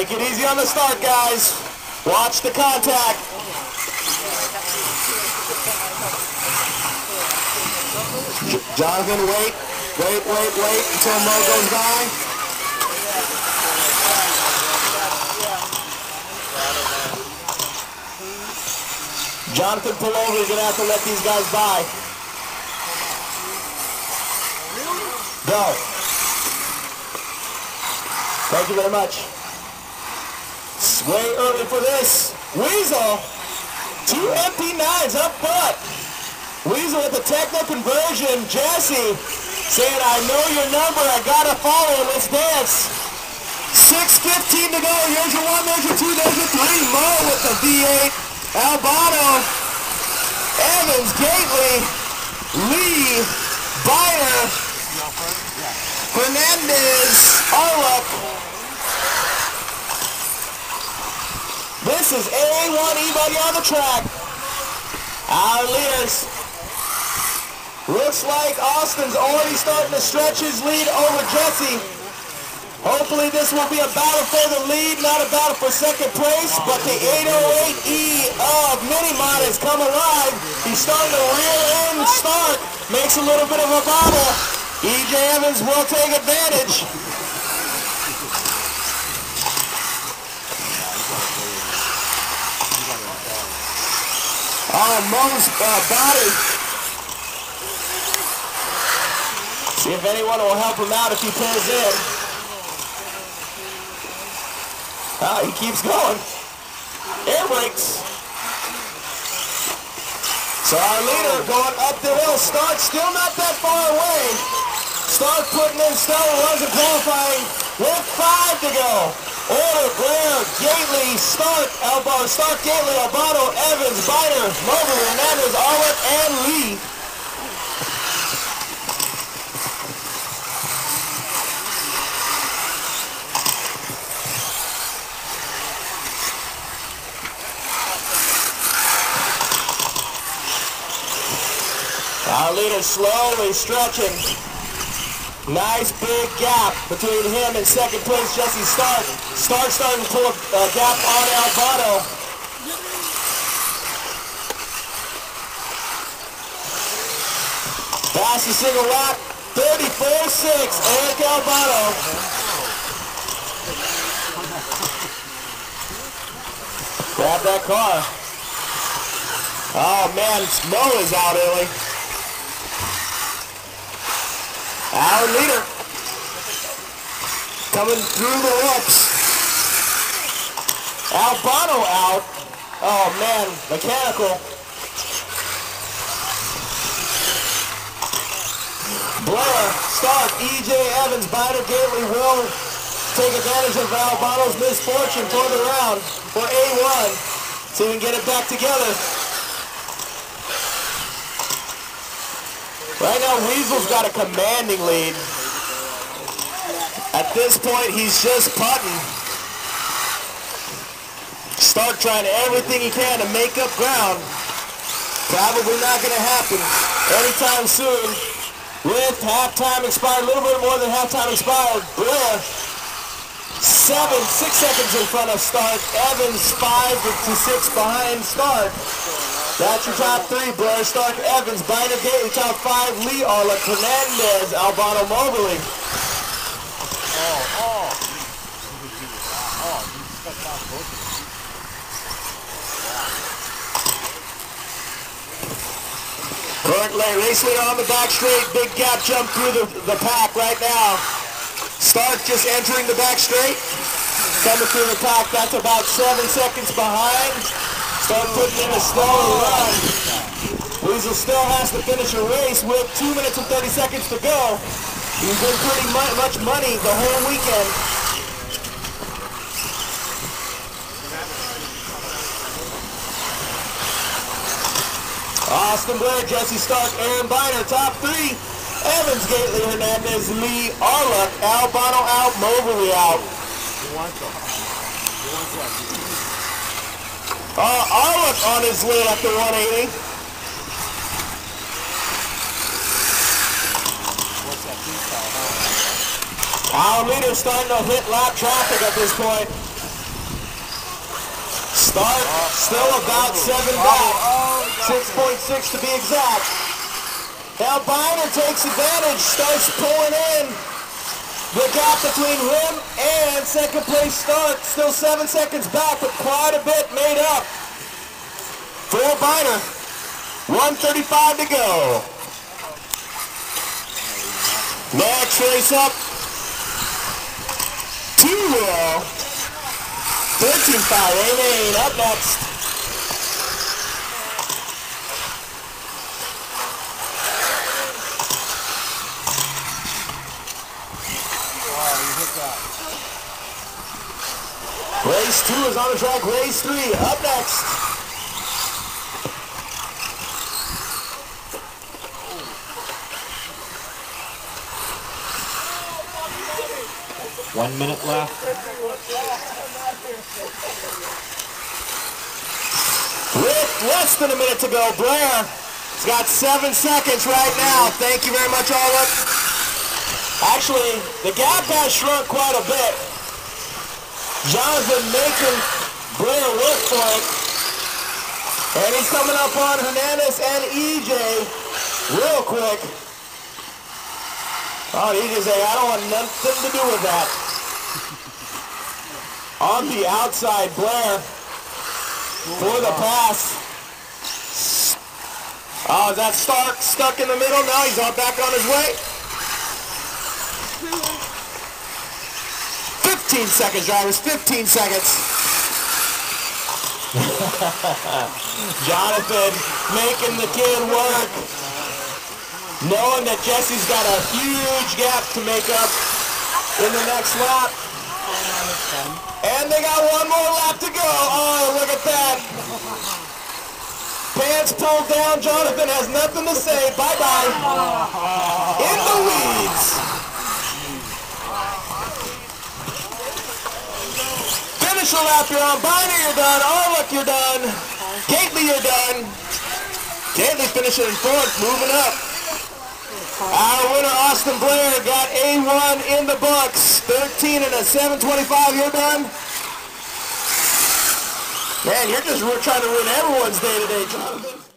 Take it easy on the start, guys. Watch the contact. Jonathan, wait until Mo goes by. Jonathan, pull over. You're gonna have to let these guys by. Go. Thank you very much. It's way early for this. Weasel, 2 empty nines up front. Weasel with the techno conversion. Jesse saying, I know your number, I gotta follow, let's dance. 6:15 to go, here's your 1, there's your 2, there's your 3. Mo with the V8. Albano, Evans, Gately, Lee, Byer, Hernandez, Arluck. This is A-1 E-Buggy on the track. Our leaders. Looks like Austin's already starting to stretch his lead over Jesse. Hopefully this will be a battle for the lead, not a battle for second place, but the 808E of Minimod has come alive. He's starting to rear end start, makes a little bit of a bobble. E.J. Evans will take advantage. Oh, Mo's body. See if anyone will help him out if he pulls in. Ah, he keeps going. Air brakes. So our leader going up the hill. Start still not that far away. Start putting in stellar runs and qualifying with 5 to go. Order, Blair, Gately, Stark, Gately, Albano, Evans, Biter, Mobley, Hernandez, Arlett, and Lee. Our leader slowly stretching. Nice big gap between him and second place Jesse Stark. Stark starting to pull a gap on Albano. Fastest single lap, 34.6, Eric Albano. Grab that car. Oh man, Mo is out early. Our leader coming through the ropes. Albano out. Oh man, mechanical. Blair, Stark, E.J. Evans, Biter, Gately will take advantage of Albano's misfortune for the round for A-1. See if we can get it back together. Right now, Weasel's got a commanding lead. At this point, he's just putting. Stark trying everything he can to make up ground. Probably not going to happen anytime soon. With halftime expired, a little bit more than halftime expired. Blair, 6 seconds in front of Stark. Evans, 5 to 6 behind Stark. That's your top 3, Blair, Stark, Evans, Biner, Gately, top 5, Lee, Arlett, Hernandez, Albano, Mobley. Currently, race leader on the back straight, big gap jump through the pack right now. Stark just entering the back straight, coming through the pack, that's about 7 seconds behind. Start putting in a slower run. Weasel still has to finish a race with 2 minutes and 30 seconds to go. He's been pretty much money the whole weekend. Austin Blair, Jesse Stark, Aaron Biner, top 3. Evans, Gately, Hernandez, Lee, Arluck, Albano out, Mobley out. Arluck on his lead after 180. Our leader starting to hit lap traffic at this point. Start still about 7 back, 6.6 to be exact. Now Biner takes advantage, starts pulling in. The gap between him and second place start, still 7 seconds back, but quite a bit made up for Biner. 1:35 to go. Next race up, 2-wheel. 13.5 up next. Race 2 is on the track. Race 3 up next. One minute left. With less than a minute to go, Blair has got 7 seconds right now. Thank you very much, all up. Actually, the gap has shrunk quite a bit. Jonathan making Blair look for it. And he's coming up on Hernandez and EJ real quick. Oh, EJ's saying, I don't want nothing to do with that. On the outside, Blair for the pass. Oh, is that Stark stuck in the middle? Now he's on back on his way. 15 seconds, drivers, 15 seconds. Jonathan making the kid work. Knowing that Jesse's got a huge gap to make up in the next lap. And they got one more lap to go. Oh, look at that. Pants pulled down. Jonathan has nothing to say. Bye-bye. In the weeds. Finish a lap, you're on. Biner, you're done. Oh, look, you're done. Gately, you're done. Gately finishing in fourth, moving up. Our winner, Austin Blair, got A-1 in the books. 13 and a 7.25. You're done? Man, you're just trying to ruin everyone's day today, Jonathan.